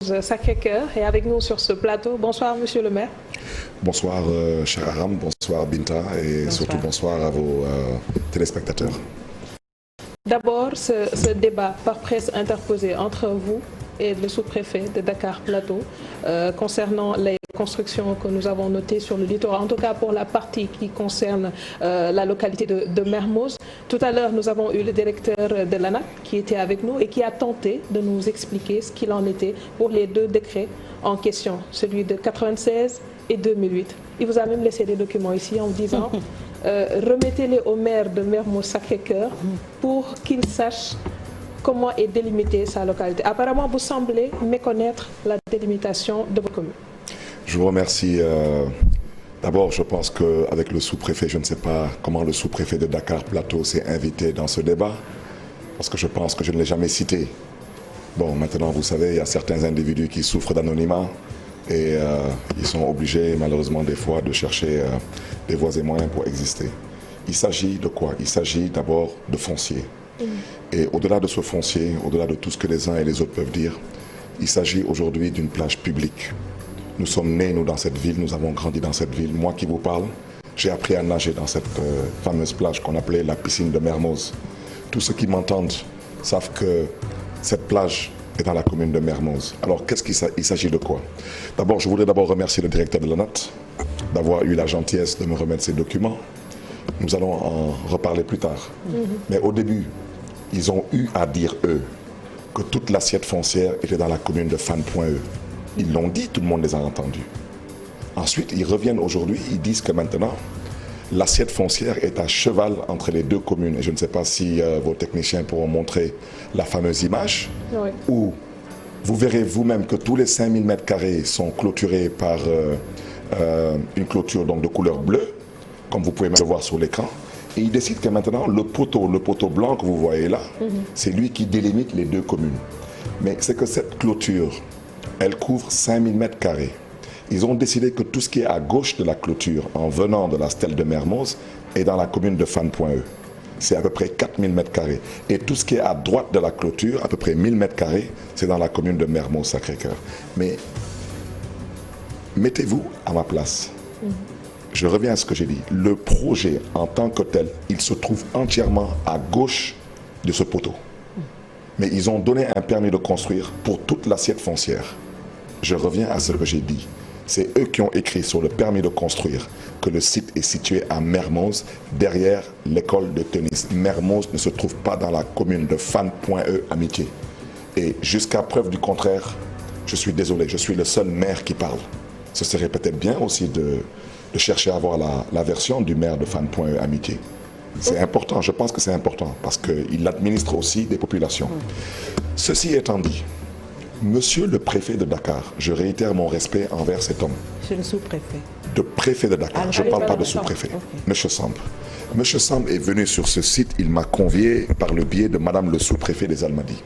Mermoz Sacré-Cœur est avec nous sur ce plateau. Bonsoir, monsieur le maire. Bonsoir, cher Aram, bonsoir Binta et surtout bonsoir à vos téléspectateurs. D'abord, ce débat par presse interposé entre vous et le sous-préfet de Dakar Plateau concernant les constructions que nous avons notées sur le littoral, en tout cas pour la partie qui concerne la localité de Mermoz. Tout à l'heure, nous avons eu le directeur de l'ANAC qui était avec nous et qui a tenté de nous expliquer ce qu'il en était pour les deux décrets en question, celui de 96 et 2008. Il vous a même laissé des documents ici en vous disant remettez-les au maire de Mermoz Sacré-Cœur pour qu'il sache comment est délimitée sa localité. Apparemment, vous semblez méconnaître la délimitation de vos communes. Je vous remercie. D'abord, je pense qu'avec le sous-préfet, je ne sais pas comment le sous-préfet de Dakar Plateau s'est invité dans ce débat, parce que je pense que je ne l'ai jamais cité. Bon, maintenant, vous savez, il y a certains individus qui souffrent d'anonymat et ils sont obligés, malheureusement, des fois, de chercher des voies et moyens pour exister. Il s'agit de quoi? Il s'agit d'abord de foncier. Et au-delà de ce foncier, au-delà de tout ce que les uns et les autres peuvent dire, il s'agit aujourd'hui d'une plage publique. Nous sommes nés, nous, dans cette ville, nous avons grandi dans cette ville. Moi qui vous parle, j'ai appris à nager dans cette fameuse plage qu'on appelait la piscine de Mermoz. Tous ceux qui m'entendent savent que cette plage est dans la commune de Mermoz. Alors, il s'agit de quoi? D'abord, je voudrais remercier le directeur de l'ANAT d'avoir eu la gentillesse de me remettre ces documents. Nous allons en reparler plus tard. Mais au début, ils ont eu à dire, eux, que toute l'assiette foncière était dans la commune de Fan.E. Ils l'ont dit, tout le monde les a entendus. Ensuite, ils reviennent aujourd'hui, ils disent que maintenant, l'assiette foncière est à cheval entre les deux communes. Et je ne sais pas si vos techniciens pourront montrer la fameuse image, où vous verrez vous-même que tous les 5000 m² sont clôturés par une clôture donc, de couleur bleue, comme vous pouvez le voir sur l'écran. Et il décide que maintenant, le poteau blanc que vous voyez là, c'est lui qui délimite les deux communes. Mais c'est que cette clôture, elle couvre 5000 m². Ils ont décidé que tout ce qui est à gauche de la clôture, en venant de la stèle de Mermoz, est dans la commune de Fan.E. C'est à peu près 4000 m². Et tout ce qui est à droite de la clôture, à peu près 1000 m², c'est dans la commune de Mermoz Sacré-Cœur. Mais mettez-vous à ma place. Je reviens à ce que j'ai dit. Le projet en tant que tel, il se trouve entièrement à gauche de ce poteau. Mais ils ont donné un permis de construire pour toute l'assiette foncière. Je reviens à ce que j'ai dit. C'est eux qui ont écrit sur le permis de construire que le site est situé à Mermoz, derrière l'école de tennis. Mermoz ne se trouve pas dans la commune de Fan.E Amitié. Et jusqu'à preuve du contraire, je suis désolé, je suis le seul maire qui parle. Ce serait peut-être bien aussi de chercher à avoir la version du maire de Fan.E Amitié. C'est important, je pense que c'est important, parce qu'il administre aussi des populations. Ceci étant dit, monsieur le préfet de Dakar, je réitère mon respect envers cet homme. C'est le sous-préfet. De préfet de Dakar, je ne parle pas de sous-préfet. Okay. Monsieur Samb. Monsieur Samb est venu sur ce site, il m'a convié par le biais de madame le sous-préfet des Almadies.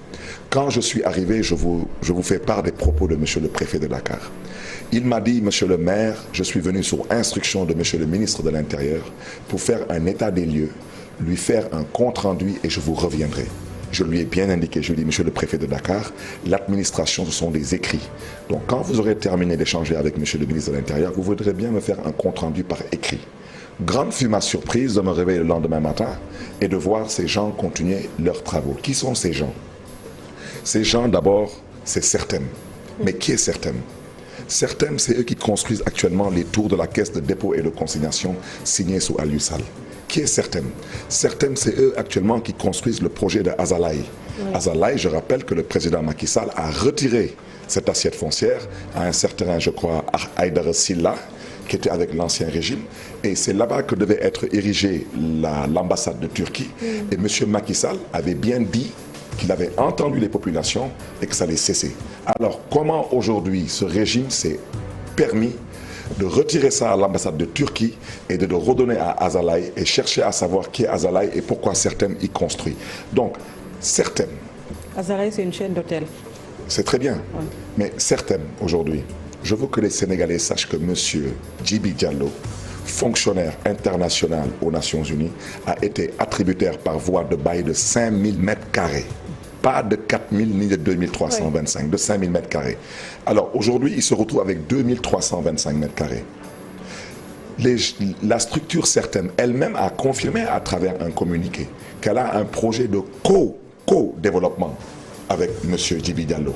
Quand je suis arrivé, je vous fais part des propos de monsieur le préfet de Dakar. Il m'a dit, monsieur le maire, je suis venu sur instruction de monsieur le ministre de l'Intérieur pour faire un état des lieux, lui faire un compte-rendu et je vous reviendrai. Je lui ai bien indiqué, je lui ai dit, monsieur le préfet de Dakar, l'administration, ce sont des écrits. Donc quand vous aurez terminé d'échanger avec monsieur le ministre de l'Intérieur, vous voudrez bien me faire un compte-rendu par écrit. Grande fut ma surprise de me réveiller le lendemain matin et de voir ces gens continuer leurs travaux. Qui sont ces gens? Ces gens, d'abord, c'est Certem. Mais qui est Certem? Certem, c'est eux qui construisent actuellement les tours de la caisse de dépôt et de consignation signée sous Aliou Sall. Qui est Certem? Certem, c'est eux actuellement qui construisent le projet de Azalaï. Azalaï, je rappelle que le président Macky Sall a retiré cette assiette foncière à un certain, je crois, Haïdara Sylla, qui était avec l'ancien régime. Et c'est là-bas que devait être érigée l'ambassade de Turquie. Et M. Macky Sall avait bien dit qu'il avait entendu les populations et que ça allait cesser. Alors, comment aujourd'hui ce régime s'est permis de retirer ça à l'ambassade de Turquie et de le redonner à Azalaï et chercher à savoir qui est Azalaï et pourquoi Certem y construit. Donc, Certem... Azalaï, c'est une chaîne d'hôtels. C'est très bien. Ouais. Mais Certem, aujourd'hui, je veux que les Sénégalais sachent que M. Djibi Diallo, fonctionnaire international aux Nations Unies, a été attributaire par voie de bail de 5000 m². Pas de 4000 ni de 2325, de 5000 mètres carrés. Alors aujourd'hui, il se retrouve avec 2325 mètres carrés. La structure certaine elle-même a confirmé à travers un communiqué qu'elle a un projet de co-développement avec M. Djibi Diallo.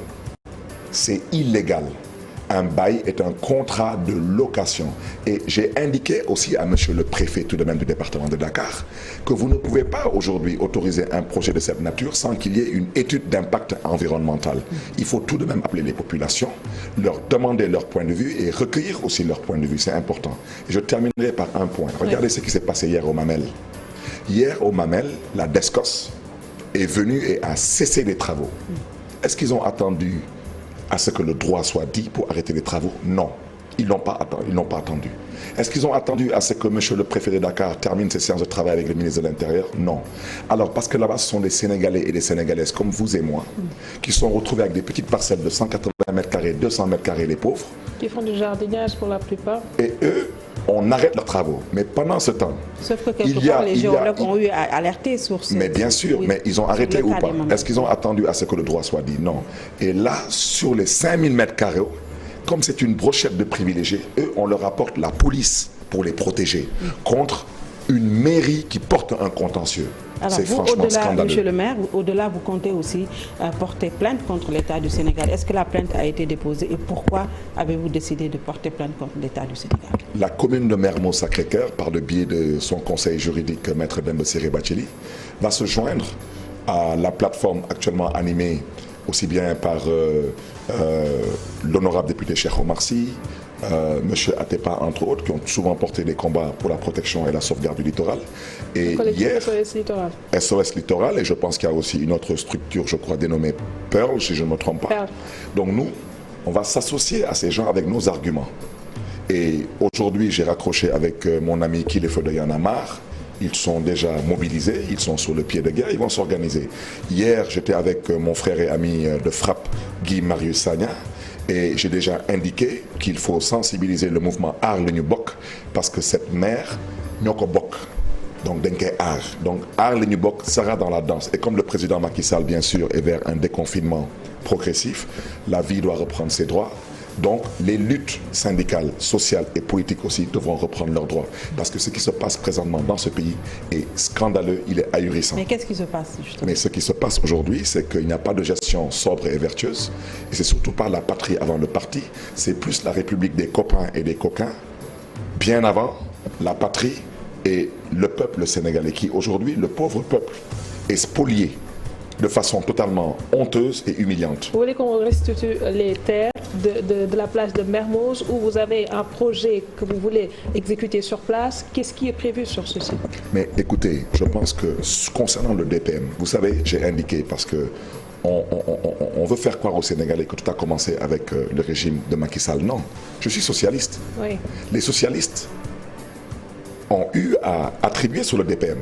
C'est illégal. Un bail est un contrat de location. Et j'ai indiqué aussi à monsieur le préfet tout de même du département de Dakar que vous ne pouvez pas aujourd'hui autoriser un projet de cette nature sans qu'il y ait une étude d'impact environnemental. Il faut tout de même appeler les populations, leur demander leur point de vue et recueillir aussi leur point de vue. C'est important. Et je terminerai par un point. Regardez ce qui s'est passé hier au Mamel. Hier au Mamel, la DESCOS est venue et a cessé les travaux. Est-ce qu'ils ont attendu à ce que le droit soit dit pour arrêter les travaux? Non, ils n'ont pas attendu. Est-ce qu'ils ont attendu à ce que M. le préfet de Dakar termine ses séances de travail avec le ministre de l'Intérieur? Non. Alors, parce que là-bas, ce sont des Sénégalais et des Sénégalaises comme vous et moi qui sont retrouvés avec des petites parcelles de 180 mètres carrés, 200 mètres carrés, les pauvres. Qui font du jardinage pour la plupart. Et eux, on arrête leurs travaux. Mais pendant ce temps, sauf que quelque part, les géologues ont eu à alerter sur ce... Mais bien sûr, mais ils ont arrêté ou pas? Est-ce qu'ils ont attendu à ce que le droit soit dit? Non. Et là, sur les 5000 mètres carrés, comme c'est une brochette de privilégiés, eux, on leur apporte la police pour les protéger contre une mairie qui porte un contentieux. Alors vous, au-delà, monsieur le maire, au-delà, vous comptez aussi porter plainte contre l'État du Sénégal. Est-ce que la plainte a été déposée et pourquoi avez-vous décidé de porter plainte contre l'État du Sénégal? La commune de Mermoz-Sacré-Cœur, par le biais de son conseil juridique, Maître Demba Ciré Bathily, va se joindre à la plateforme actuellement animée aussi bien par l'honorable député Cheikh Omar Sy, M. Atepa, entre autres, qui ont souvent porté des combats pour la protection et la sauvegarde du littoral. Et hier, SOS Littoral. SOS Littoral, et je pense qu'il y a aussi une autre structure, je crois, dénommée Pearl, si je ne me trompe pas. Pearl. Donc nous, on va s'associer à ces gens avec nos arguments. Et aujourd'hui, j'ai raccroché avec mon ami Kilefeu de Yanamar. Ils sont déjà mobilisés, ils sont sur le pied de guerre, ils vont s'organiser. Hier, j'étais avec mon frère et ami de frappe, Guy Marius Sagna, et j'ai déjà indiqué qu'il faut sensibiliser le mouvement Aar Li Ñu Bokk parce que cette mer, ñoo ko bokk. Donc, Denke Aar. Donc, Aar Li Ñu Bokk sera dans la danse. Et comme le président Macky Sall, bien sûr, est vers un déconfinement progressif, la vie doit reprendre ses droits. Donc, les luttes syndicales, sociales et politiques aussi devront reprendre leurs droits. Parce que ce qui se passe présentement dans ce pays est scandaleux, il est ahurissant. Mais qu'est-ce qui se passe justement? Mais ce qui se passe aujourd'hui, c'est qu'il n'y a pas de gestion sobre et vertueuse. Et c'est surtout pas la patrie avant le parti, c'est plus la République des copains et des coquins, bien avant la patrie et le peuple sénégalais, qui aujourd'hui, le pauvre peuple, est spolié de façon totalement honteuse et humiliante. Vous voulez qu'on restitue les terres de la place de Mermoz où vous avez un projet que vous voulez exécuter sur place? Qu'est-ce qui est prévu sur ceci? Mais écoutez, je pense que concernant le DPM, vous savez, j'ai indiqué parce que on veut faire croire aux Sénégalais que tout a commencé avec le régime de Macky Sall. Non, je suis socialiste. Oui. Les socialistes ont eu à attribuer sur le DPM.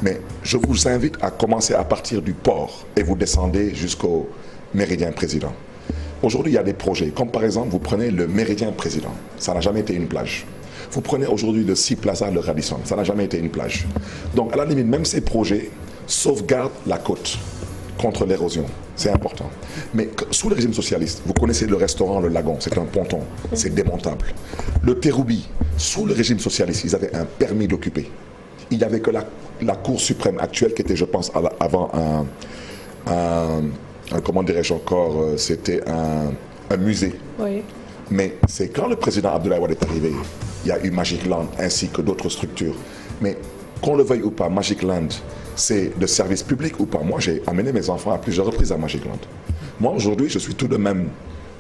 Mais je vous invite à commencer à partir du port et vous descendez jusqu'au méridien président. Aujourd'hui, il y a des projets, comme par exemple, vous prenez le méridien président, ça n'a jamais été une plage. Vous prenez aujourd'hui le Sea Plaza, le Radisson, ça n'a jamais été une plage. Donc, à la limite, même ces projets sauvegardent la côte contre l'érosion. C'est important. Mais sous le régime socialiste, vous connaissez le restaurant Le Lagon, c'est un ponton, c'est démontable. Le Terroubi, sous le régime socialiste, ils avaient un permis d'occuper. Il n'y avait que la Cour suprême actuelle qui était, je pense, avant comment dirais-je encore, c'était un musée. Oui. Mais c'est quand le président Abdoulaye Wade est arrivé, il y a eu Magic Land ainsi que d'autres structures. Mais qu'on le veuille ou pas, Magic Land, c'est de service public ou pas. Moi, j'ai amené mes enfants à plusieurs reprises à Magic Land. Moi, aujourd'hui, je suis tout de même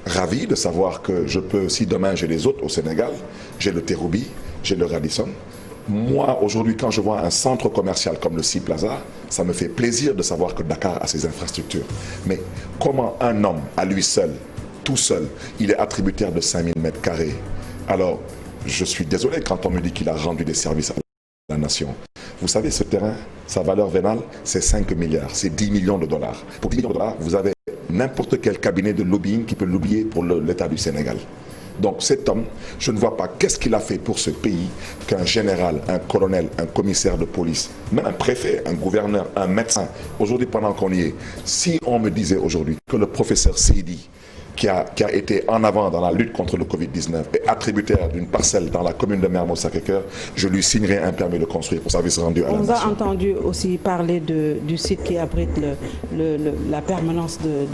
ravi de savoir que je peux, si demain j'ai les autres au Sénégal, j'ai le Terroubi, j'ai le Radisson. Moi, aujourd'hui, quand je vois un centre commercial comme le Sea Plaza, ça me fait plaisir de savoir que Dakar a ses infrastructures. Mais comment un homme, à lui seul, tout seul, il est attributaire de 5000 mètres carrés? Alors, je suis désolé quand on me dit qu'il a rendu des services à la nation. Vous savez, ce terrain, sa valeur vénale, c'est 5 milliards, c'est 10 millions de dollars. Pour 10 millions de dollars, vous avez n'importe quel cabinet de lobbying qui peut l'oublier pour l'État du Sénégal. Donc cet homme, je ne vois pas qu'est-ce qu'il a fait pour ce pays qu'un général, un colonel, un commissaire de police, même un préfet, un gouverneur, un médecin, aujourd'hui pendant qu'on y est, si on me disait aujourd'hui que le professeur Seydi, qui a été en avant dans la lutte contre le Covid-19 et attributaire d'une parcelle dans la commune de Mermoz-Sacré-Cœur, je lui signerai un permis de construire pour service rendu à la nation. On a entendu aussi parler du site qui abrite la permanence de